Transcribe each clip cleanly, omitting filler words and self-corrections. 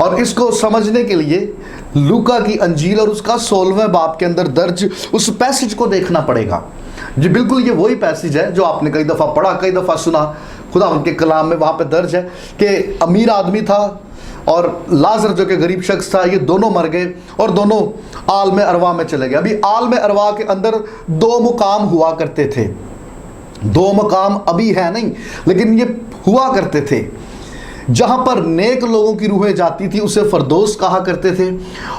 اور اس کو سمجھنے کے لیے لوکا کی انجیل اور اس کا 16ویں باب کے اندر درج اس پیسج کو دیکھنا پڑے گا. جی بالکل یہ وہی پیسج ہے جو آپ نے کئی دفعہ پڑھا, کئی دفعہ سنا. خدا ان کے کلام میں وہاں پہ درج ہے کہ امیر آدمی تھا اور لازر جو کہ غریب شخص تھا, یہ دونوں مر گئے اور دونوں عالم ارواح میں چلے گئے. ابھی عالم ارواح کے اندر 2 مقام ہوا کرتے تھے. 2 مقام ابھی ہے نہیں, لیکن یہ ہوا کرتے تھے. جہاں پر نیک لوگوں کی روحیں جاتی تھی اسے فردوس کہا کرتے تھے,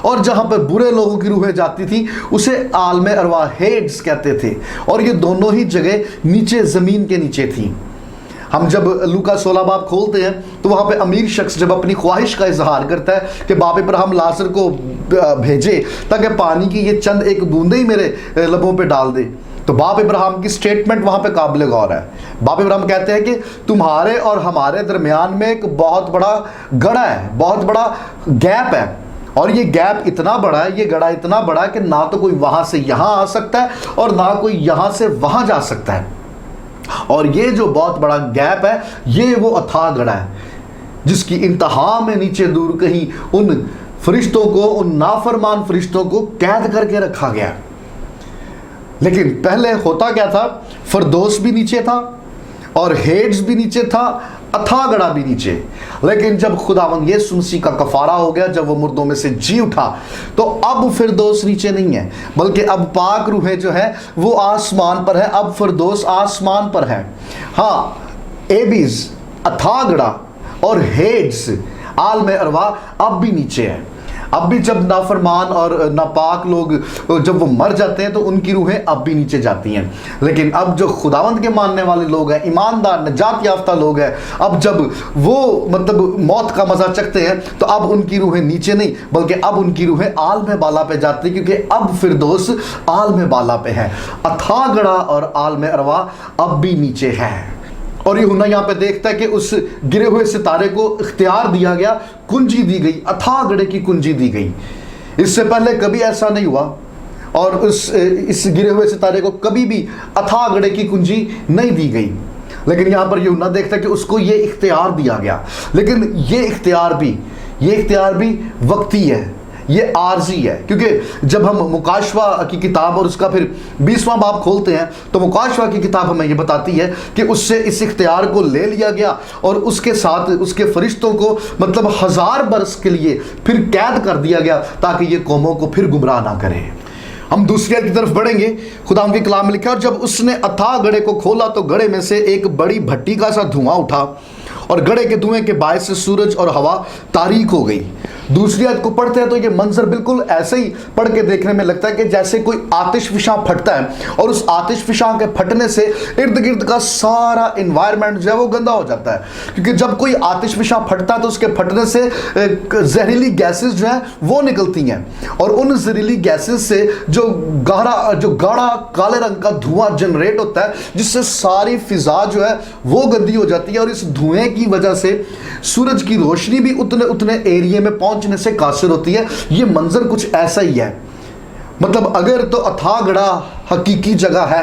اور جہاں پر برے لوگوں کی روحیں جاتی تھی اسے عالم ارواح ہیڈز کہتے تھے. اور یہ دونوں ہی جگہ نیچے زمین کے نیچے تھی. ہم جب لوکا 16 باب کھولتے ہیں تو وہاں پہ امیر شخص جب اپنی خواہش کا اظہار کرتا ہے کہ باپ ابراہیم لازر کو بھیجے تاکہ پانی کی یہ چند ایک بوندیں ہی میرے لبوں پہ ڈال دے, تو باپ ابراہیم کی سٹیٹمنٹ وہاں پہ قابل غور ہے. باپ ابراہیم کہتے ہیں کہ تمہارے اور ہمارے درمیان میں ایک بہت بڑا گڑھا ہے, بہت بڑا گیپ ہے, اور یہ گیپ اتنا بڑا ہے, یہ گڑھا اتنا بڑا ہے کہ نہ تو کوئی وہاں سے یہاں آ سکتا ہے اور نہ کوئی یہاں سے وہاں جا سکتا ہے. اور یہ جو بہت بڑا گیپ ہے یہ وہ اتھاہ گڑھا ہے جس کی انتہا میں نیچے دور کہیں ان فرشتوں کو, ان نافرمان فرشتوں کو قید کر کے رکھا گیا. لیکن پہلے ہوتا کیا تھا, فردوس بھی نیچے تھا اور ہیڈز بھی نیچے تھا, اتھاہ گڑھا بھی نیچے. لیکن جب خداوند یسوع مسیح کا کفارہ ہو گیا, جب وہ مردوں میں سے جی اٹھا, تو اب فردوس نیچے نہیں ہے بلکہ اب پاک روحیں جو ہے وہ آسمان پر ہے. اب فردوس آسمان پر ہے. ہاں ایبیز, اتھاہ گڑھا اور ہیڈز, عالم ارواح اب بھی نیچے ہے. اب بھی جب نافرمان اور ناپاک لوگ جب وہ مر جاتے ہیں تو ان کی روحیں اب بھی نیچے جاتی ہیں. لیکن اب جو خداوند کے ماننے والے لوگ ہیں, ایماندار نجات یافتہ لوگ ہیں, اب جب وہ موت کا مزہ چکھتے ہیں تو اب ان کی روحیں نیچے نہیں بلکہ اب ان کی روحیں عالم بالا پہ جاتی ہیں, کیونکہ اب فردوس عالم بالا پہ ہے. اتھاہ گڑھا اور عالم ارواح اب بھی نیچے ہے. اور یوحنا یہاں پہ دیکھتا ہے کہ اس گرے ہوئے ستارے کو اختیار دیا گیا, کنجی دی گئی, اتھاہ گڑھے کی کنجی دی گئی. اس سے پہلے کبھی ایسا نہیں ہوا اور اس گرے ہوئے ستارے کو کبھی بھی اتھاہ گڑھے کی کنجی نہیں دی گئی. لیکن یہاں پر یوحنا دیکھتا ہے کہ اس کو یہ اختیار دیا گیا. لیکن یہ اختیار بھی وقتی ہے, یہ عارضی ہے. کیونکہ جب ہم مکاشفہ کی کتاب اور اس کا پھر 20واں باب کھولتے ہیں تو مکاشفہ کی کتاب ہمیں یہ بتاتی ہے کہ اس سے اس اختیار کو لے لیا گیا اور اس کے ساتھ اس کے فرشتوں کو 1000 برس کے لیے پھر قید کر دیا گیا تاکہ یہ قوموں کو پھر گمراہ نہ کرے. ہم دوسری آیت کی طرف بڑھیں گے. خدا ان کے کلام میں لکھا, اور جب اس نے اتھاہ گڑھے کو کھولا تو گڑھے میں سے ایک بڑی بھٹی کا سا دھواں اٹھا اور گڑھے کے دھوئیں کے باعث سے سورج اور ہوا تاریک ہو گئی. دوسری آیت کو پڑھتے ہیں تو یہ منظر بالکل ایسے ہی پڑھ کے دیکھنے میں لگتا ہے کہ جیسے کوئی آتش فشاں پھٹتا ہے اور اس آتش فشاں کے پھٹنے سے ارد گرد کا سارا انوائرمنٹ جو ہے وہ گندا ہو جاتا ہے. کیونکہ جب کوئی آتش فشاں پھٹتا ہے تو اس کے پھٹنے سے زہریلی گیسز جو ہیں وہ نکلتی ہیں, اور ان زہریلی گیسز سے جو گاڑھا کالے رنگ کا دھواں جنریٹ ہوتا ہے جس سے ساری فضا جو ہے وہ گندی ہو جاتی ہے. اور اس دھوئیں کی وجہ سے سورج کی روشنی بھی اتنے ایریے میں پہنچنے سے قاصر ہوتی ہے. یہ منظر کچھ ایسا ہی ہے. اگر تو اتھاہ گڑھا حقیقی جگہ ہے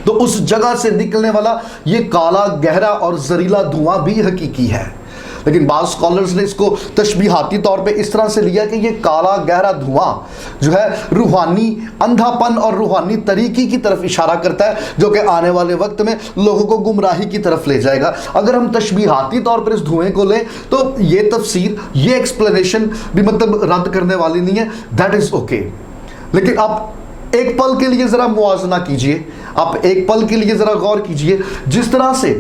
تو اس جگہ سے نکلنے والا یہ کالا گہرا اور زہریلا دھواں بھی حقیقی ہے. لیکن بعض اسکالرز نے اس کو تشبیہاتی طور پہ اس طرح سے لیا کہ یہ کالا گہرا دھواں جو ہے روحانی اندھا پن اور روحانی طریقی کی طرف اشارہ کرتا ہے جو کہ آنے والے وقت میں لوگوں کو گمراہی کی طرف لے جائے گا. اگر ہم تشبیہاتی طور پر اس دھوئیں کو لیں تو یہ تفسیر, یہ ایکسپلینیشن بھی رد کرنے والی نہیں ہے. That is okay. لیکن آپ ایک پل کے لیے ذرا موازنہ کیجئے, آپ ایک پل کے لیے ذرا غور کیجئے. جس طرح سے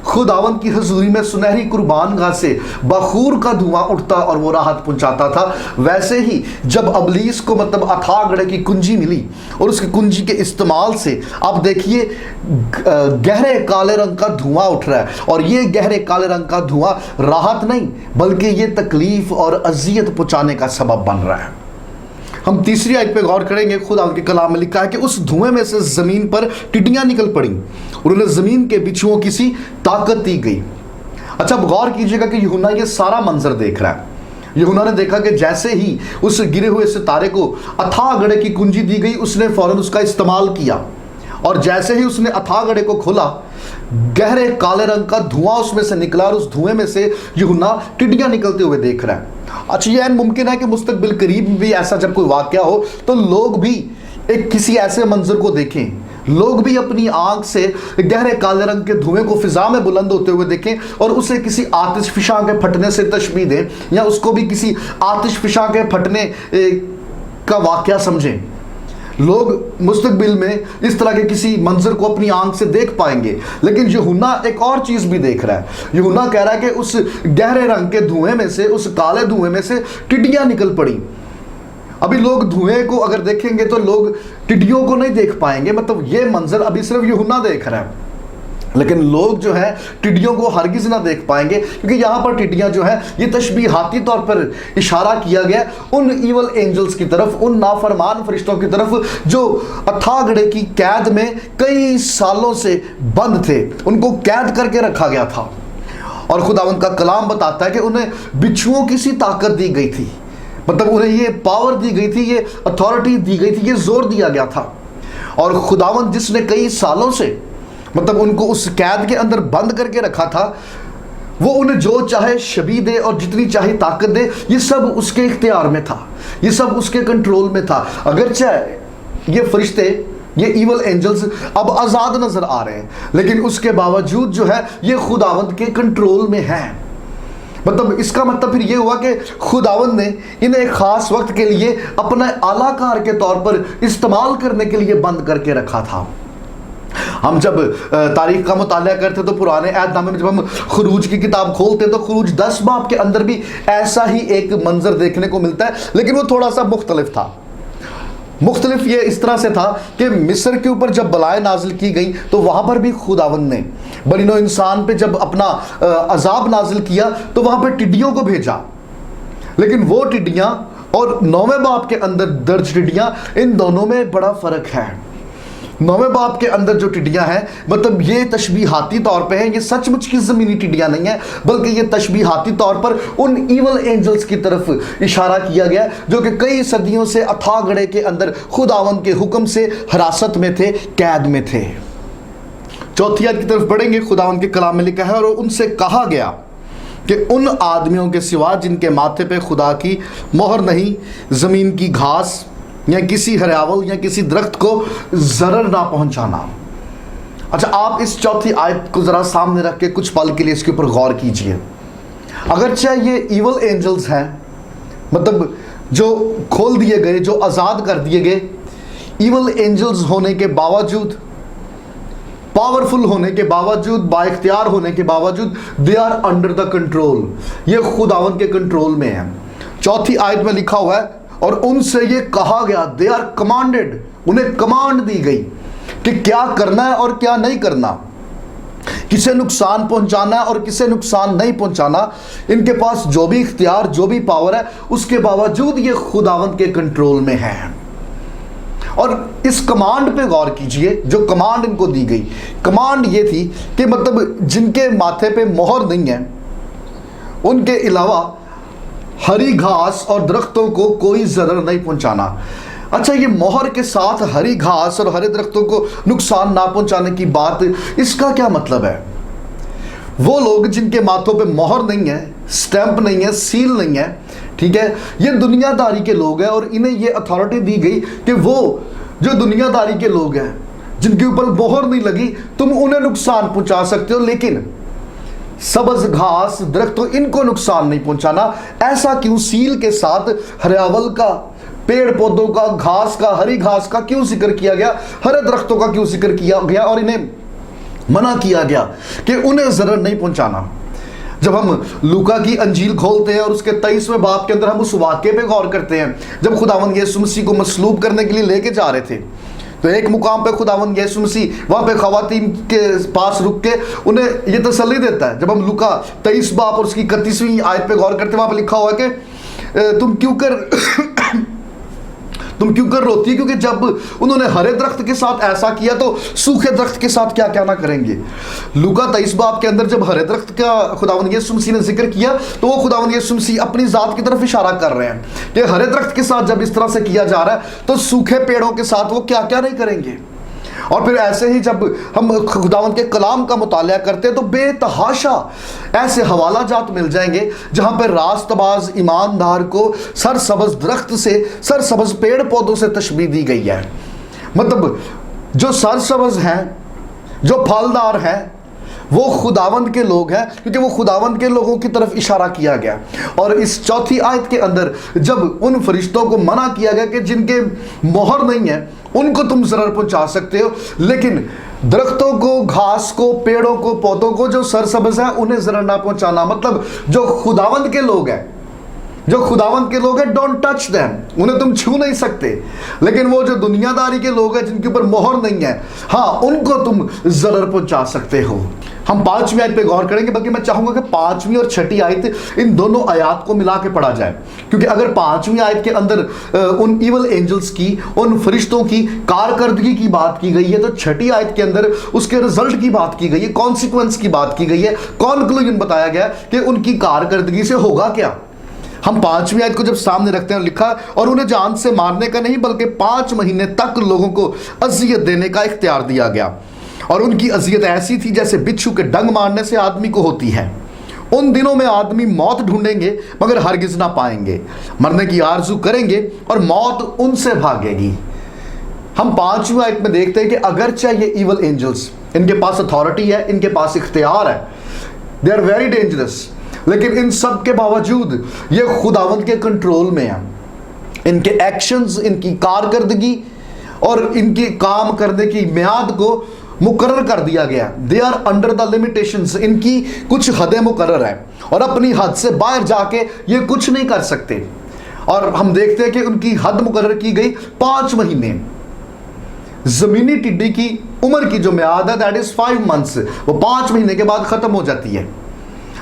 خداوند کی حضوری میں سنہری قربان گاہ سے بخور کا دھواں اٹھتا اور وہ راحت پہنچاتا تھا, ویسے ہی جب ابلیس کو اتھاہ گڑھے کی کنجی ملی اور اس کی کنجی کے استعمال سے آپ دیکھیے گہرے کالے رنگ کا دھواں اٹھ رہا ہے. اور یہ گہرے کالے رنگ کا دھواں راحت نہیں بلکہ یہ تکلیف اور اذیت پہنچانے کا سبب بن رہا ہے. ہم تیسری آیت پہ غور کریں گے. خدا ان کے کلام میں لکھا ہے کہ اس دھوئیں میں سے زمین پر ٹڈیاں نکل پڑیں اور انہیں زمین کے بچھوؤں کی سی طاقت دی گئی. اچھا اب غور کیجئے گا کہ یوحنا یہ سارا منظر دیکھ رہا ہے. یوحنا نے دیکھا کہ جیسے ہی اس گرے ہوئے ستارے کو اتھاہ گڑھے کی کنجی دی گئی اس نے فوراً اس کا استعمال کیا اور جیسے ہی اس نے اتھا گڑھے کو کھولا گہرے کالے رنگ کا دھواں اس میں سے نکلا اور اس دھوئیں میں سے یوحنا ٹڈیاں نکلتے ہوئے دیکھ رہا ہے۔ اچھا یہ ممکن ہے کہ مستقبل قریب بھی ایسا جب کوئی واقعہ ہو تو لوگ بھی ایک کسی ایسے منظر کو دیکھیں، لوگ بھی اپنی آنکھ سے گہرے کالے رنگ کے دھوئیں کو فضا میں بلند ہوتے ہوئے دیکھیں اور اسے کسی آتش فشاں کے پھٹنے سے تشبیہ دیں، یا اس کو بھی کسی آتش فشاں کے پھٹنے کا واقعہ سمجھیں۔ لوگ مستقبل میں اس طرح کے کسی منظر کو اپنی آنکھ سے دیکھ پائیں گے، لیکن یوحنا ایک اور چیز بھی دیکھ رہا ہے۔ یوحنا کہہ رہا ہے کہ اس گہرے رنگ کے دھوئیں میں سے، اس کالے دھوئیں میں سے ٹڈیاں نکل پڑی۔ ابھی لوگ دھوئیں کو اگر دیکھیں گے تو لوگ ٹڈیوں کو نہیں دیکھ پائیں گے، مطلب یہ منظر ابھی صرف یوحنا دیکھ رہا ہے، لیکن لوگ جو ہے ٹڈیوں کو ہرگز نہ دیکھ پائیں گے، کیونکہ یہاں پر ٹڈیاں جو ہے یہ تشبیہاتی طور پر اشارہ کیا گیا ان ایول اینجلز کی طرف، ان نافرمان فرشتوں کی طرف جو اتھا گڑھے کی قید میں کئی سالوں سے بند تھے، ان کو قید کر کے رکھا گیا تھا۔ اور خداوند کا کلام بتاتا ہے کہ انہیں بچھوؤں کی سی طاقت دی گئی تھی، مطلب انہیں یہ پاور دی گئی تھی، یہ اتھارٹی دی گئی تھی، یہ زور دیا گیا تھا۔ اور خداوند جس نے کئی سالوں سے مطلب ان کو اس قید کے اندر بند کر کے رکھا تھا، وہ انہیں جو چاہے شبیہ دے اور جتنی چاہے طاقت دے، یہ سب اس کے اختیار میں تھا، یہ سب اس کے کنٹرول میں تھا۔ اگرچہ یہ فرشتے، یہ ایول اینجلز اب آزاد نظر آ رہے ہیں، لیکن اس کے باوجود جو ہے یہ خداوند کے کنٹرول میں ہیں۔ مطلب اس کا مطلب پھر یہ ہوا کہ خداوند نے انہیں ایک خاص وقت کے لیے اپنا اعلیٰ کار کے طور پر استعمال کرنے کے لیے بند کر کے رکھا تھا۔ ہم جب تاریخ کا مطالعہ کرتے تو پرانے عہد نامے میں جب ہم خروج کی کتاب کھولتے تو خروج 10 باب کے اندر بھی ایسا ہی ایک منظر دیکھنے کو ملتا ہے، لیکن وہ تھوڑا سا مختلف تھا۔ مختلف یہ اس طرح سے تھا کہ مصر کے اوپر جب بلائیں نازل کی گئی تو وہاں پر بھی خداوند نے بنی نوع انسان پہ جب اپنا عذاب نازل کیا تو وہاں پہ ٹڈیوں کو بھیجا، لیکن وہ ٹڈیاں اور 9ویں باب کے اندر درج ٹڈیاں، ان دونوں میں بڑا فرق ہے۔ 9ویں باب کے اندر جو ٹڈیاں ہیں مطلب یہ تشبیہاتی طور پہ ہیں، یہ سچ مچ کی زمینی ٹڈیاں نہیں ہیں، بلکہ یہ تشبیہاتی طور پر ان ایول اینجلز کی طرف اشارہ کیا گیا جو کہ کئی صدیوں سے اتھا گڑھے کے اندر خداوند کے حکم سے حراست میں تھے، قید میں تھے۔ چوتھی آیت کی طرف پڑھیں گے، خداوند کے کلام میں لکھا ہے، اور ان سے کہا گیا کہ ان آدمیوں کے سوا جن کے ماتھے پہ خدا کی مہر نہیں، زمین کی گھاس یا کسی ہریاول یا کسی درخت کو ضرر نہ پہنچانا۔ اچھا آپ اس چوتھی آیت کو ذرا سامنے رکھ کے کچھ پل کے لیے اس کے اوپر غور کیجئے۔ اگرچہ یہ ایول اینجلز ہیں، مطلب جو کھول دیے گئے، جو آزاد کر دیے گئے، ایول اینجلز ہونے کے باوجود، پاورفل ہونے کے باوجود، با اختیار ہونے کے باوجود، they are under the control, یہ خداوند کے کنٹرول میں ہیں۔ چوتھی آیت میں لکھا ہوا ہے اور ان سے یہ کہا گیا، دے آر کمانڈڈ، انہیں کمانڈ دی گئی کہ کیا کرنا ہے اور کیا نہیں کرنا، کسے نقصان پہنچانا ہے اور کسے نقصان نہیں پہنچانا۔ ان کے پاس جو بھی اختیار، جو بھی پاور ہے، اس کے باوجود یہ خداوند کے کنٹرول میں ہے۔ اور اس کمانڈ پہ غور کیجئے، جو کمانڈ ان کو دی گئی، کمانڈ یہ تھی کہ مطلب جن کے ماتھے پہ مہر نہیں ہے ان کے علاوہ ہری گھاس اور درختوں کو کوئی ضرر نہیں پہنچانا۔ اچھا یہ مہر کے ساتھ ہری گھاس اور ہرے درختوں کو نقصان نہ پہنچانے کی بات، اس کا کیا مطلب ہے؟ وہ لوگ جن کے ماتھوں پہ مہر نہیں ہے، سٹیمپ نہیں ہے، سیل نہیں ہے، ٹھیک ہے، یہ دنیا داری کے لوگ ہیں، اور انہیں یہ اتھارٹی دی گئی کہ وہ جو دنیا داری کے لوگ ہیں جن کے اوپر مہر نہیں لگی، تم انہیں نقصان پہنچا سکتے ہو، لیکن سبز گھاس، درختوں، ان کو نقصان نہیں پہنچانا۔ ایسا کیوں سیل کے ساتھ ہریاول کا، پیڑ پودوں کا، گھاس کا، ہری گھاس کا کیوں ذکر کیا گیا، ہرے درختوں کا کیوں ذکر کیا گیا اور انہیں منع کیا گیا کہ انہیں ضرر نہیں پہنچانا؟ جب ہم لوکا کی انجیل کھولتے ہیں اور اس کے 23ویں باب کے اندر ہم اس واقعے پہ غور کرتے ہیں جب خداوند یسوع مسیح کو مصلوب کرنے کے لیے لے کے جا رہے تھے، تو ایک مقام پہ خداوند یسوع مسیح وہاں پہ خواتین کے پاس رک کے انہیں یہ تسلی دیتا ہے۔ جب ہم لوکا 23 باب اور اس کی 31ویں آیت پہ غور کرتے ہیں، وہاں پہ لکھا ہوا ہے کہ تم کیوں کر روتی، کیونکہ جب انہوں نے ہرے درخت کے ساتھ ایسا کیا تو سوکھے درخت کے ساتھ کیا کیا نہ کریں گے۔ لوکا 23 باب کے اندر جب ہرے درخت کا خداوند یسوع مسیح نے ذکر کیا تو وہ خداوند یسوع مسیح اپنی ذات کی طرف اشارہ کر رہے ہیں کہ ہرے درخت کے ساتھ جب اس طرح سے کیا جا رہا ہے تو سوکھے پیڑوں کے ساتھ وہ کیا کیا نہیں کریں گے۔ اور پھر ایسے ہی جب ہم خداوند کے کلام کا مطالعہ کرتے ہیں تو بے تحاشا ایسے حوالہ جات مل جائیں گے جہاں پہ راست باز ایماندار کو سرسبز درخت سے، سرسبز پیڑ پودوں سے تشبیہ دی گئی ہے۔ مطلب جو سرسبز ہیں، جو پھلدار ہیں، وہ خداوند کے لوگ ہیں، کیونکہ وہ خداوند کے لوگوں کی طرف اشارہ کیا گیا۔ اور اس چوتھی آیت کے اندر جب ان فرشتوں کو منع کیا گیا کہ جن کے مہر نہیں ہے ان کو تم ضرر پہنچا سکتے ہو، لیکن درختوں کو، گھاس کو، پیڑوں کو، پودوں کو جو سرسبز ہیں انہیں ضرر نہ پہنچانا۔ مطلب جو خداوند کے لوگ ہیں، جو خداوند کے لوگ ہیں، ڈونٹ ٹچ دیم، انہیں تم چھو نہیں سکتے۔ لیکن وہ جو دنیا داری کے لوگ ہیں جن کے اوپر مہر نہیں ہے، ہاں ان کو تم ضرر پہنچا سکتے ہو۔ ہم 5ویں آیت پہ غور کریں گے، بلکہ میں چاہوں گا کہ 5ویں اور 6ٹھی آیت ان دونوں آیات کو ملا کے پڑھا جائے، کیونکہ اگر 5ویں آیت کے اندر ان ایول اینجلز کی، ان فرشتوں کی کارکردگی کی بات کی گئی ہے، تو 6ٹھی آیت کے اندر اس کے رزلٹ کی بات کی گئی ہے، کانسیکوینس کی بات کی گئی ہے، کنکلوژن بتایا گیا ہے کہ ان کی کارکردگی سے ہوگا کیا۔ ہم 5ویں آیت کو جب سامنے رکھتے ہیں، لکھا اور انہیں جان سے مارنے کا نہیں بلکہ 5 مہینے تک لوگوں کو اذیت دینے کا اختیار دیا گیا، اور ان کی اذیت ایسی تھی جیسے بچھو کے ڈنگ مارنے سے آدمی کو ہوتی ہے۔ ان دنوں میں آدمی موت ڈھونڈیں گے مگر ہرگز نہ پائیں گے، مرنے کی آرزو کریں گے اور موت ان سے بھاگے گی۔ ہم 5ویں آیت میں دیکھتے ہیں کہ اگرچہ یہ ایول اینجلز، ان کے پاس اتھارٹی ہے، ان کے پاس اختیار ہے، دے آر ویری ڈینجرس، لیکن ان سب کے باوجود یہ خداوند کے کنٹرول میں ہیں۔ ان کے ایکشنز، ان کی کارکردگی اور ان کی کام کرنے کی میعاد کو مقرر کر دیا گیا۔ They are under the limitations, ان کی کچھ حدیں مقرر ہیں اور اپنی حد سے باہر جا کے یہ کچھ نہیں کر سکتے۔ اور ہم دیکھتے ہیں کہ ان کی حد مقرر کی گئی 5 مہینے۔ زمینی ٹڈی کی عمر کی جو میعاد ہے دیٹ از 5 months، وہ 5 مہینے کے بعد ختم ہو جاتی ہے۔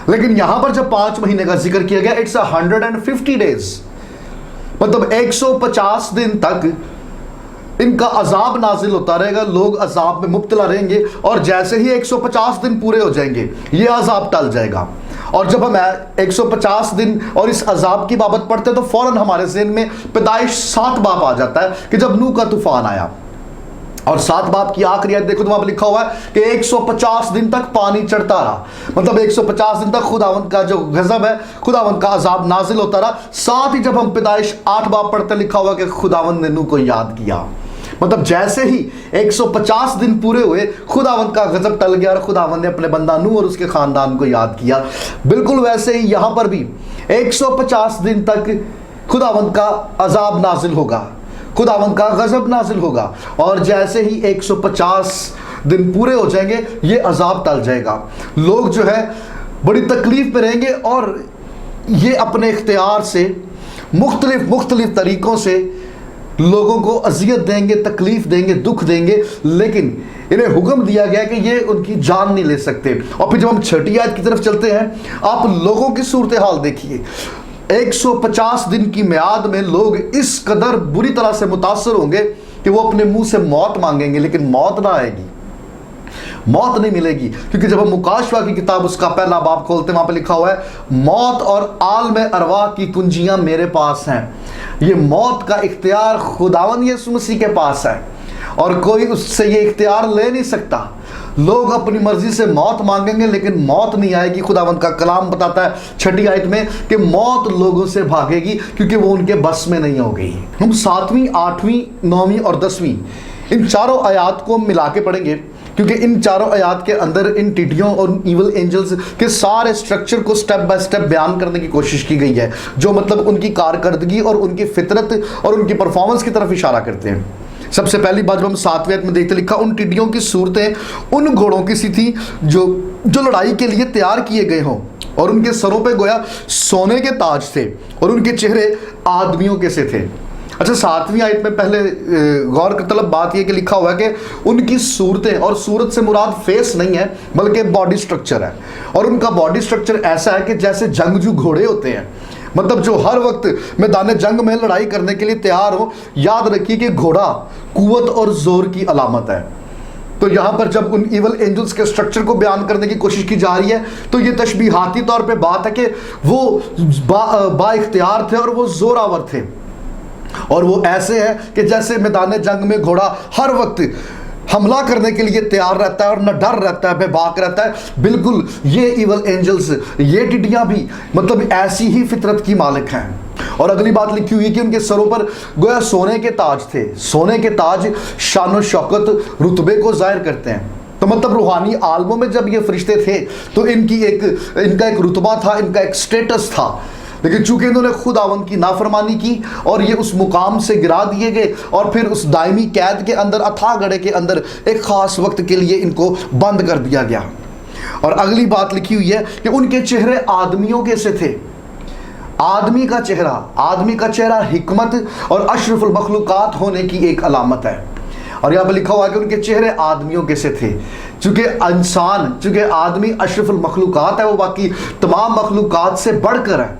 لیکن یہاں پر جب 5 مہینے کا ذکر کیا گیا، اٹس 150 days، مطلب 150 دن تک ان کا عذاب نازل ہوتا رہے گا، لوگ عذاب میں مبتلا رہیں گے، اور جیسے ہی 150 دن پورے ہو جائیں گے یہ عذاب ٹل جائے گا۔ اور جب ہم 150 دن اور اس عذاب کی بابت پڑھتے ہیں تو فوراً ہمارے ذہن میں پیدائش 7 باب آ جاتا ہے کہ جب نوح کا طوفان آیا، اور 7 باب کی آخری آیت دیکھو تو وہاں پہ لکھا ہوا ہے کہ 150 دن تک پانی چڑھتا رہا، مطلب 150 دن تک خداوند کا جو غضب ہے، خداوند کا عذاب نازل ہوتا رہا۔ ساتھ ہی جب ہم پیدائش 8 باب پڑھتے لکھا ہوا کہ خداوند نے نوح کو یاد کیا، مطلب جیسے ہی 150 دن پورے ہوئے خداوند کا غضب ٹل گیا اور خداوند نے اپنے بندہ نوح اور اس کے خاندان کو یاد کیا۔ بالکل ویسے ہی یہاں پر بھی 150 دن تک خداوند کا عذاب نازل ہوگا، خداوند کا غضب نازل ہوگا، اور جیسے ہی 150 دن پورے ہو جائیں گے یہ عذاب ٹل جائے گا۔ لوگ جو ہے بڑی تکلیف پہ رہیں گے اور یہ اپنے اختیار سے مختلف طریقوں سے لوگوں کو اذیت دیں گے، تکلیف دیں گے، دکھ دیں گے، لیکن انہیں حکم دیا گیا کہ یہ ان کی جان نہیں لے سکتے۔ اور پھر جب ہم 6ٹھی آیت کی طرف چلتے ہیں، آپ لوگوں کی صورتحال دیکھیے۔ 150 دن کی میعاد میں لوگ اس قدر بری طرح سے متاثر ہوں گے کہ وہ اپنے منہ سے موت مانگیں گے، لیکن موت نہ آئے گی، موت نہیں ملے گی، کیونکہ جب ہم مکاشفہ کی کتاب اس کا پہلا باب کھولتے ہیں وہاں پہ لکھا ہوا ہے موت اور عالم ارواح کی کنجیاں میرے پاس ہیں۔ یہ موت کا اختیار خداوند یسوع مسیح کے پاس ہے اور کوئی اس سے یہ اختیار لے نہیں سکتا۔ لوگ اپنی مرضی سے موت مانگیں گے لیکن موت نہیں آئے گی۔ خداوند کا کلام بتاتا ہے 6ٹھی آیت میں کہ موت لوگوں سے بھاگے گی کیونکہ وہ ان کے بس میں نہیں ہوگی۔ ہم 7ویں، 8ویں، 9ویں اور 10ویں ان چاروں آیات کو ملا کے پڑھیں گے، کیونکہ ان چاروں آیات کے اندر ان ٹڈیوں اور ایول اینجلز کے سارے سٹرکچر کو سٹیپ بائی سٹیپ بیان کرنے کی کوشش کی گئی ہے، جو مطلب ان کی کارکردگی اور ان کی فطرت اور ان کی پرفارمنس کی طرف اشارہ کرتے ہیں۔ سب سے پہلی بات جو ہم 7ویں آیت میں دیکھتے لکھا، ان ٹڈیوں کی صورتیں ان گھوڑوں کی سی تھی جو لڑائی کے لیے تیار کیے گئے ہوں، اور ان کے سروں پہ گویا سونے کے تاج تھے اور ان کے چہرے آدمیوں کے سے تھے۔ اچھا، 7ویں آیت میں پہلے غور کا طلب بات یہ کہ لکھا ہوا ہے کہ ان کی صورتیں، اور صورت سے مراد فیس نہیں ہے بلکہ باڈی سٹرکچر ہے، اور ان کا باڈی سٹرکچر ایسا ہے کہ جیسے جنگجو گھوڑے ہوتے ہیں، مطلب جو ہر وقت میدان جنگ میں لڑائی کرنے کے لیے تیار ہو۔ یاد رکھیے کہ گھوڑا قوت اور زور کی علامت ہے۔ تو یہاں پر جب ان ایول اینجلز کے سٹرکچر کو بیان کرنے کی کوشش کی جا رہی ہے تو یہ تشبیہاتی طور پہ بات ہے کہ وہ با اختیار تھے اور وہ زوراور تھے، اور وہ ایسے ہیں کہ جیسے میدان جنگ میں گھوڑا ہر وقت حملہ کرنے کے لیے تیار رہتا ہے اور نہ ڈر رہتا ہے، بے باک رہتا ہے۔ بالکل یہ ایول اینجلز، یہ ٹڈیاں بھی مطلب ایسی ہی فطرت کی مالک ہیں۔ اور اگلی بات لکھی ہوئی کہ ان کے سروں پر گویا سونے کے تاج تھے۔ سونے کے تاج شان و شوکت، رتبے کو ظاہر کرتے ہیں۔ تو مطلب روحانی عالموں میں جب یہ فرشتے تھے تو ان کا ایک رتبہ تھا، ان کا ایک سٹیٹس تھا، لیکن چونکہ انہوں نے خداوند کی نافرمانی کی اور یہ اس مقام سے گرا دیے گئے اور پھر اس دائمی قید کے اندر، اتھا گڑھے کے اندر ایک خاص وقت کے لیے ان کو بند کر دیا گیا۔ اور اگلی بات لکھی ہوئی ہے کہ ان کے چہرے آدمیوں کے سے تھے۔ آدمی کا چہرہ حکمت اور اشرف المخلوقات ہونے کی ایک علامت ہے۔ اور یہاں پہ لکھا ہوا ہے کہ ان کے چہرے آدمیوں کے سے تھے۔ چونکہ آدمی اشرف المخلوقات ہے، وہ باقی تمام مخلوقات سے بڑھ کر ہے،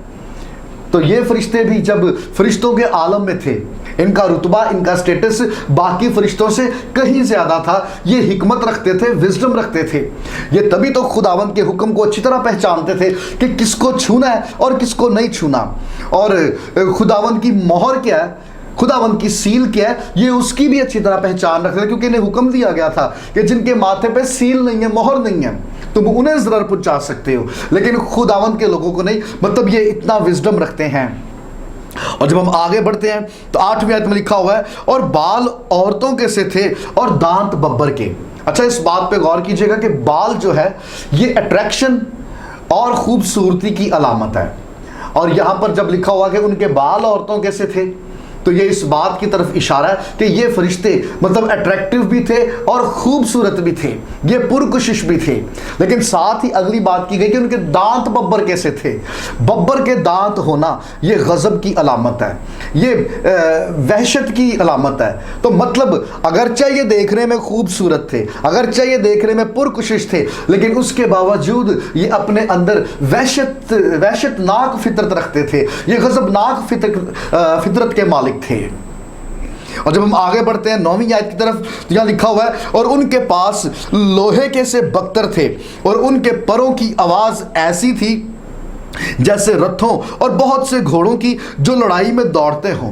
تو یہ فرشتے بھی جب فرشتوں کے عالم میں تھے، ان کا رتبہ، ان کا سٹیٹس باقی فرشتوں سے کہیں زیادہ تھا۔ یہ حکمت رکھتے تھے، وزڈم رکھتے تھے، یہ تبھی تو خداوند کے حکم کو اچھی طرح پہچانتے تھے کہ کس کو چھونا ہے اور کس کو نہیں چھونا، اور خداوند کی مہر کیا ہے، خداوند کی سیل کیا ہے، یہ اس کی بھی اچھی طرح پہچان رکھتے تھے، کیونکہ انہیں حکم دیا گیا تھا کہ جن کے ماتھے پہ سیل نہیں ہے، مہر نہیں ہے، تم انہیں ضرر پہنچا سکتے ہو، لیکن خداوند کے لوگوں کو نہیں۔ مطلب یہ اتنا وزڈم رکھتے ہیں۔ اور جب ہم آگے بڑھتے ہیں تو 8ویں آیت میں لکھا ہوا ہے اور بال عورتوں کے سے تھے اور دانت ببر کے۔ اچھا، اس بات پہ غور کیجئے گا کہ بال جو ہے یہ اٹریکشن اور خوبصورتی کی علامت ہے، اور یہاں پر جب لکھا ہوا کہ ان کے بال عورتوں کے سے تھے تو یہ اس بات کی طرف اشارہ ہے کہ یہ فرشتے مطلب اٹریکٹیو بھی تھے اور خوبصورت بھی تھے، یہ پرکشش بھی تھے، لیکن ساتھ ہی اگلی بات کی گئی کہ ان کے دانت ببر کیسے تھے۔ ببر کے دانت ہونا یہ غضب کی علامت ہے، یہ وحشت کی علامت ہے۔ تو مطلب اگرچہ یہ دیکھنے میں خوبصورت تھے، اگرچہ یہ دیکھنے میں پرکشش تھے، لیکن اس کے باوجود یہ اپنے اندر وحشت ناک فطرت رکھتے تھے، یہ غضبناک فطرت کے مالک تھے۔ اور جب ہم آگے بڑھتے ہیں 9ویں آیت کی طرف تو یہاں لکھا ہوا ہے اور ان کے پاس لوہے کے سے بکتر تھے اور ان کے پروں کی آواز ایسی تھی جیسے رتھوں اور بہت سے گھوڑوں کی جو لڑائی میں دوڑتے ہوں۔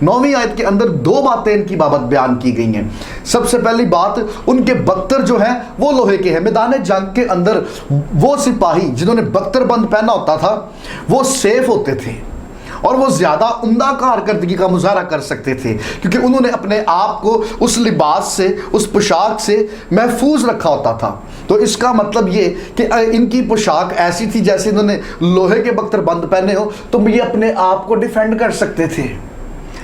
9ویں آیت کے اندر 2 باتیں ان کی بابت بیان کی گئی ہیں۔ سب سے پہلی بات، ان کے بکتر جو ہیں وہ لوہے کے ہیں۔ میدان جنگ کے اندر وہ سپاہی جنہوں نے بکتر بند پہنا ہوتا تھا وہ سیف ہوتے تھے اور وہ زیادہ عمدہ کارکردگی کا مظاہرہ کر سکتے تھے، کیونکہ انہوں نے اپنے آپ کو اس لباس سے، اس پوشاک سے محفوظ رکھا ہوتا تھا۔ تو اس کا مطلب یہ کہ ان کی پوشاک ایسی تھی جیسے انہوں نے لوہے کے بکتر بند پہنے ہو تو یہ اپنے آپ کو ڈیفینڈ کر سکتے تھے،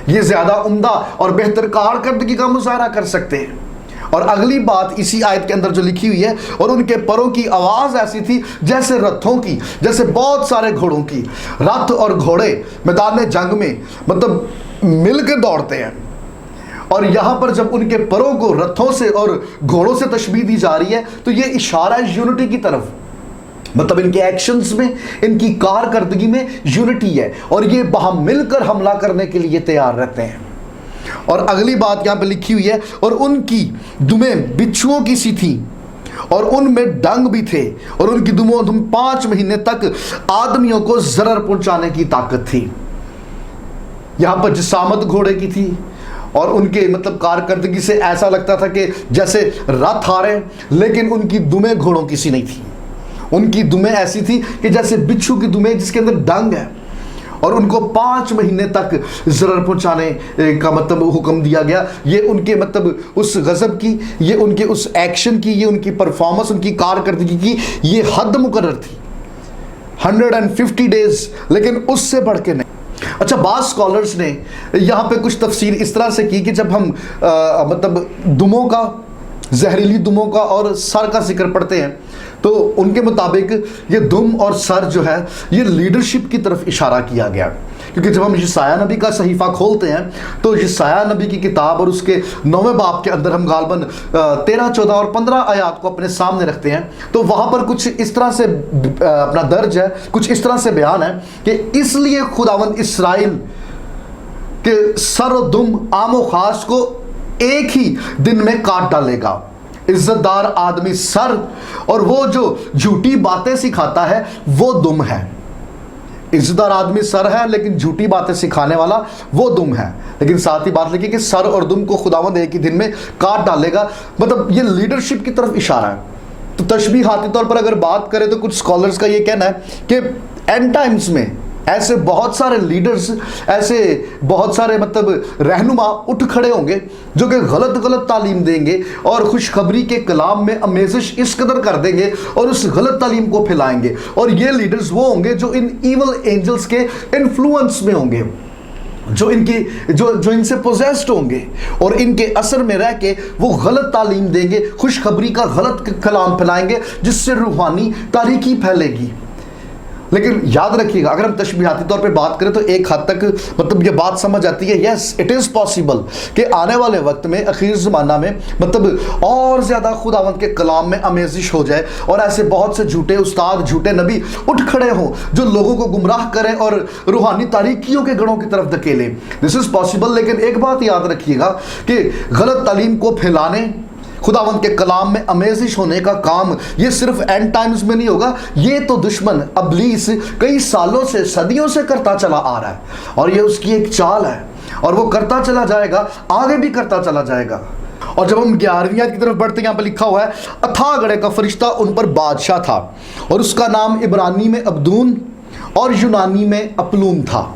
یہ زیادہ عمدہ اور بہتر کارکردگی کا مظاہرہ کر سکتے ہیں۔ اور اگلی بات اسی آیت کے اندر جو لکھی ہوئی ہے اور ان کے پروں کی آواز ایسی تھی جیسے رتھوں کی، جیسے بہت سارے گھوڑوں کی۔ رتھ اور گھوڑے میدان جنگ میں مطلب مل کے دوڑتے ہیں، اور یہاں پر جب ان کے پروں کو رتھوں سے اور گھوڑوں سے تشبیہ دی جا رہی ہے تو یہ اشارہ ہے یونٹی کی طرف، مطلب ان کے ایکشنز میں، ان کی کارکردگی میں یونٹی ہے، اور یہ باہم مل کر حملہ کرنے کے لیے تیار رہتے ہیں۔ اور اگلی بات یہاں پہ لکھی ہوئی ہے اور ان کی دمیں بچھوؤں کی سی تھیں اور ان میں ڈنگ بھی تھے، اور ان کی دم 5 مہینے تک آدمیوں کو ضرر پہنچانے کی طاقت تھی۔ یہاں پر جسامت گھوڑے کی تھی اور ان کے مطلب کارکردگی سے ایسا لگتا تھا کہ جیسے رتھ آ رہے ہیں، لیکن ان کی دمیں گھوڑوں کی سی نہیں تھی، ان کی دمیں ایسی تھی کہ جیسے بچھو کی دمیں جس کے اندر ڈنگ ہے، اور ان کو 5 مہینے تک ضرر پہنچانے کا مطلب حکم دیا گیا۔ یہ ان کے مطلب اس غضب کی، یہ ان کے اس ایکشن کی، یہ ان کی پرفارمنس، ان کی کارکردگی کی یہ حد مقرر تھی، 150 ڈیز، لیکن اس سے بڑھ کے نہیں۔ اچھا، بعض اسکالرز نے یہاں پہ کچھ تفسیر اس طرح سے کی کہ جب ہم مطلب دموں کا، زہریلی دموں کا اور سر کا ذکر پڑھتے ہیں تو ان کے مطابق یہ دم اور سر جو ہے یہ لیڈرشپ کی طرف اشارہ کیا گیا، کیونکہ جب ہم یسایہ نبی کا صحیفہ کھولتے ہیں تو یسایہ نبی کی کتاب اور اس کے 9ویں باب کے اندر ہم غالباً 13، 14 اور 15 آیات کو اپنے سامنے رکھتے ہیں، تو وہاں پر کچھ اس طرح سے اپنا درج ہے، کچھ اس طرح سے بیان ہے کہ اس لیے خداوند اسرائیل کے سر و دم عام و خاص کو ایک ہی دن میں کاٹ ڈالے گا۔ عزت دار آدمی سر اور وہ جو جھوٹی باتیں سکھاتا ہے وہ دم ہے۔ عزتدار آدمی سر ہے لیکن جھوٹی باتیں سکھانے والا وہ دم ہے. لیکن ساتھ ہی بات لکھی کہ سر اور دم کو خداوند ایک ہی دن میں کاٹ ڈالے گا. مطلب یہ لیڈرشپ کی طرف اشارہ ہے. تو تشبیہاتی طور پر اگر بات کریں تو کچھ اسکالرز کا یہ کہنا ہے کہ اینڈ ٹائمز میں ایسے بہت سارے لیڈرز، ایسے بہت سارے مطلب رہنما اٹھ کھڑے ہوں گے جو کہ غلط تعلیم دیں گے اور خوشخبری کے کلام میں آمیزش اس قدر کر دیں گے اور اس غلط تعلیم کو پھیلائیں گے. اور یہ لیڈرز وہ ہوں گے جو ان ایول اینجلز کے انفلوئنس میں ہوں گے، جو ان سے پوزیسڈ ہوں گے اور ان کے اثر میں رہ کے وہ غلط تعلیم دیں گے، خوشخبری کا غلط کلام پھیلائیں گے جس سے روحانی تاریکی پھیلے گی. لیکن یاد رکھیے گا اگر ہم تشبیہاتی طور پہ بات کریں تو ایک حد تک مطلب یہ بات سمجھ آتی ہے، یس اٹ از پاسبل کہ آنے والے وقت میں اخیر زمانہ میں مطلب اور زیادہ خداوند کے کلام میں آمیزش ہو جائے اور ایسے بہت سے جھوٹے استاد، جھوٹے نبی اٹھ کھڑے ہوں جو لوگوں کو گمراہ کریں اور روحانی تاریکیوں کے گڑھوں کی طرف دھکیلیں. دس از پاسبل. لیکن ایک بات یاد رکھیے گا کہ غلط تعلیم کو پھیلانے، خداوند کے کلام میں امیزش ہونے کا کام یہ صرف اینڈ ٹائمز میں نہیں ہوگا. یہ تو دشمن ابلیس کئی سالوں سے، صدیوں سے کرتا چلا آ رہا ہے اور یہ اس کی ایک چال ہے اور وہ کرتا چلا جائے گا، آگے بھی کرتا چلا جائے گا. اور جب ہم 11ویں آیت کی طرف بڑھتے ہیں، یہاں پہ لکھا ہوا ہے اتھا گڑھے کا فرشتہ ان پر بادشاہ تھا اور اس کا نام عبرانی میں ابدون اور یونانی میں اپلون تھا.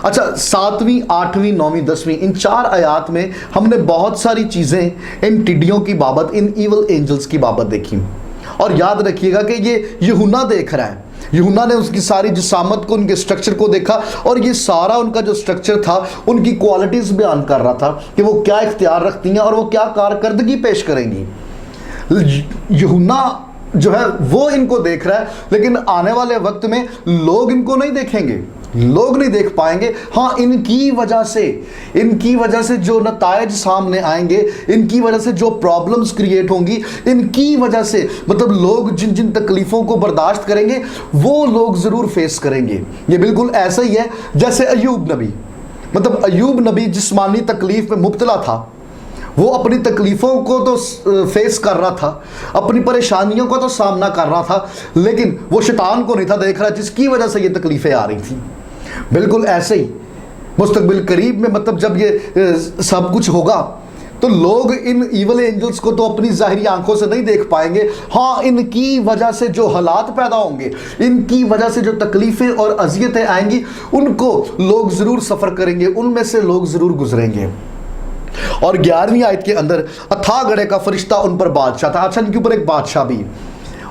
اچھا، 7ویں، 8ویں، 9ویں، 10ویں ان 4 آیات میں ہم نے بہت ساری چیزیں ان ٹڈیوں کی بابت، ان ایول اینجلز کی بابت دیکھی. اور یاد رکھیے گا کہ یہ یوحنا دیکھ رہا ہے. یوحنا نے اس کی ساری جسامت کو، ان کے سٹرکچر کو دیکھا اور یہ سارا ان کا جو سٹرکچر تھا ان کی کوالٹیز بیان کر رہا تھا کہ وہ کیا اختیار رکھتی ہیں اور وہ کیا کارکردگی پیش کریں گی. یوحنا جو ہے وہ ان کو دیکھ رہا ہے، لیکن آنے والے وقت میں لوگ ان کو نہیں دیکھیں گے، لوگ نہیں دیکھ پائیں گے. ہاں، ان کی وجہ سے جو نتائج سامنے آئیں گے، ان کی وجہ سے جو پرابلمز کریٹ ہوں گی، ان کی وجہ سے مطلب لوگ جن تکلیفوں کو برداشت کریں گے وہ لوگ ضرور فیس کریں گے. یہ بالکل ایسا ہی ہے جیسے ایوب نبی. مطلب ایوب نبی جسمانی تکلیف میں مبتلا تھا، وہ اپنی تکلیفوں کو تو فیس کر رہا تھا، اپنی پریشانیوں کو تو سامنا کر رہا تھا، لیکن وہ شیطان کو نہیں تھا دیکھ رہا جس کی وجہ سے یہ تکلیفیں آ رہی تھیں. بالکل ایسے ہی مستقبل قریب میں مطلب جب یہ سب کچھ ہوگا تو لوگ ان ایول اینجلز کو تو اپنی ظاہری آنکھوں سے نہیں دیکھ پائیں گے. ہاں، ان کی وجہ سے جو حالات پیدا ہوں گے، ان کی وجہ سے جو تکلیفیں اور اذیتیں آئیں گی، ان کو لوگ ضرور سفر کریں گے، ان میں سے لوگ ضرور گزریں گے. اور 11ویں آیت کے اندر اتھا گڑھے کا فرشتہ ان پر بادشاہ تھا. اچھا، ان کے اوپر ایک بادشاہ بھی،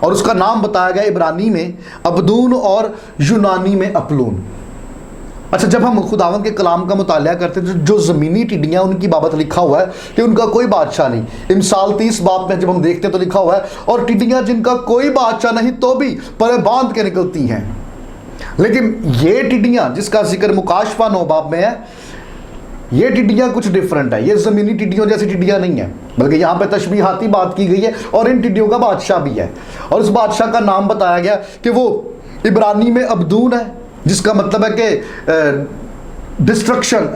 اور اس کا نام بتایا گیا عبرانی میں ابدون اور یونانی میں اپلون. اچھا، جب ہم خداوند کے کلام کا مطالعہ کرتے ہیں جو زمینی ٹڈیاں ان کی بابت لکھا ہوا ہے کہ ان کا کوئی بادشاہ نہیں. امثال 30 باب میں جب ہم دیکھتے ہیں تو لکھا ہوا ہے اور ٹڈیاں جن کا کوئی بادشاہ نہیں تو بھی پرے باندھ کے نکلتی ہیں. لیکن یہ ٹڈیاں جس کا ذکر مکاشفہ 9 باب میں ہے، یہ ٹڈیاں کچھ ڈیفرنٹ ہے. یہ زمینی ٹڈیوں جیسی ٹڈیاں نہیں ہیں، بلکہ یہاں پہ تشبیہاتی بات کی گئی ہے اور ان ٹڈیوں کا بادشاہ بھی ہے. اور اس بادشاہ کا نام بتایا گیا کہ وہ عبرانی میں ابدون ہے، جس کا مطلب ہے کہ ڈسٹرکشن،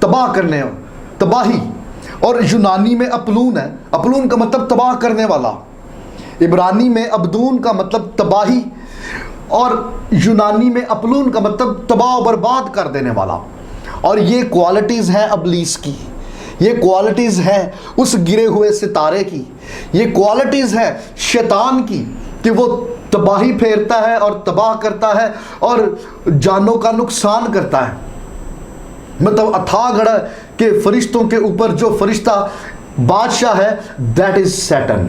تباہ کرنے، تباہی. اور یونانی میں اپلون ہے، اپلون کا مطلب تباہ کرنے والا. عبرانی میں ابدون کا مطلب تباہی اور یونانی میں اپلون کا مطلب تباہ و برباد کر دینے والا. اور یہ کوالٹیز ہیں ابلیس کی، یہ کوالٹیز ہیں اس گرے ہوئے ستارے کی، یہ کوالٹیز ہیں شیطان کی کہ وہ تباہی پھیرتا ہے اور تباہ کرتا ہے اور جانوں کا نقصان کرتا ہے. مطلب اتھا گڑھے کے فرشتوں کے اوپر جو فرشتہ بادشاہ ہے دیٹ از سیٹن.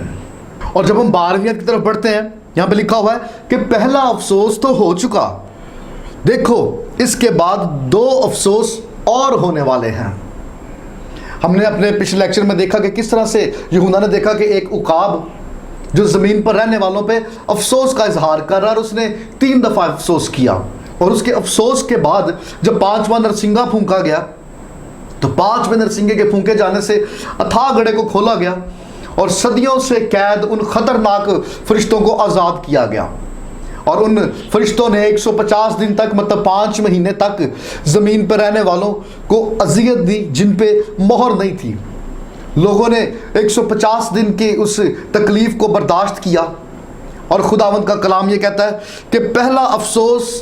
اور جب ہم 12ویں آیت کی طرف بڑھتے ہیں، یہاں پہ لکھا ہوا ہے کہ پہلا افسوس تو ہو چکا، دیکھو اس کے بعد 2 افسوس اور ہونے والے ہیں. ہم نے اپنے پچھلے لیکچر میں دیکھا کہ کس طرح سے یوحنا نے دیکھا کہ ایک عقاب جو زمین پر رہنے والوں پہ افسوس کا اظہار کر رہا، اور اس نے 3 دفعہ افسوس کیا. اور اس کے افسوس کے بعد جب 5واں نرسنگا پھونکا گیا تو 5ویں نرسنگے کے پھونکے جانے سے اتھا گڑھے کو کھولا گیا اور صدیوں سے قید ان خطرناک فرشتوں کو آزاد کیا گیا. اور ان فرشتوں نے 150 دن تک مطلب 5 مہینے تک زمین پر رہنے والوں کو اذیت دی جن پہ مہر نہیں تھی. لوگوں نے 150 دن کی اس تکلیف کو برداشت کیا. اور خداوند کا کلام یہ کہتا ہے کہ پہلا افسوس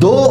2